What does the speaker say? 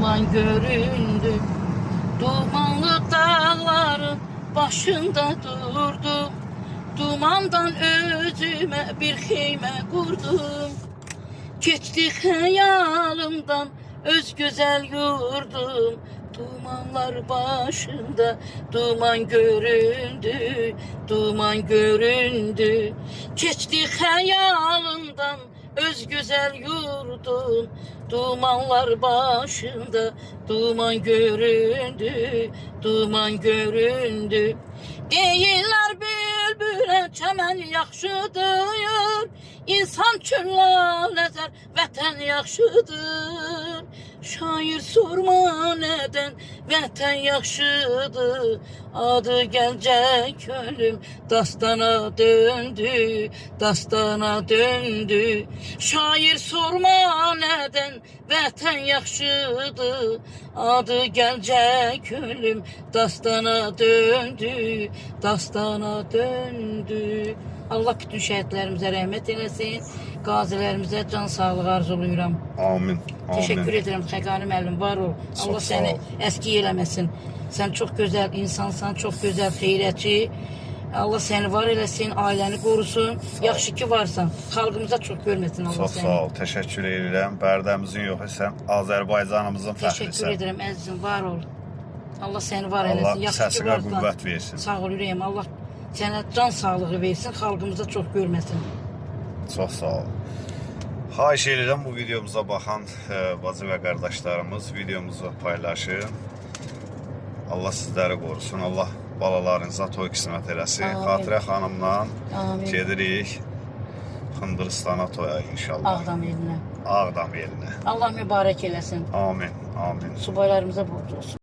duman göründü. Dumanlı dağların başında durdum. Dumandan özüme bir xeymə qurdum. Keçdi xəyalımdan öz güzel yurdum. Dumanlar başında duman göründü, duman göründü. Keçdi xəyalımdan öz güzel yurdum. Dumanlar başında duman göründü, duman göründü. Deyirlər bülbülə çəmən yaxşıdır, İnsan üçün laləzər vətən yaxşıdır. Şair sorma nədən vətən yaxşıdır, Adı gəlcək ölüm dastana döndü, dastana döndü. Şair sorma nədən vətən yaxşıdır, Adı gəlcək ölüm dastana döndü, dastana döndü. Allah bütün şəhidlərimizə rəhmət eləsin. Qazilərimizə can sağlığı arzuluyuram. Amin. Teşekkür ederim Xəqani müəllim, var ol. Allah sağ səni ol. əski eləməsin. Sən çox gözəl insansan, çox gözəl xeyrətçi. Allah səni var eləsin, ailəni qorusun. Yaxşı ki varsan. Xalqımıza çox görməsin Allah Çox səni. sağ ol. Təşəkkür edirəm. Bərdəmizin yox, sən Azərbaycanımızın Teşekkür fəxrisən. ederim əzizim, var ol. Allah səni var Allah eləsin. Yaxşı ki səsinə varsan. qüvvət versin. Sağ ol ürəyim. Allah sənə can sağlığı versin, xalqımıza çox görməsin. Çox sağ ol. Xahiş edirəm bu videomuza baxan bacı və qardaşlarımız videomuzu paylaşın. Allah sizləri qorusun. Allah balalarınıza toy qismət eləsin. Amin. Xatirə xanımla Amin. gedirik Xındırıstana toya inşallah. Ağdam elinə. Ağdam elinə. Allah mübarək eləsin. Amin. Amin. Subaylarımıza borc olsun.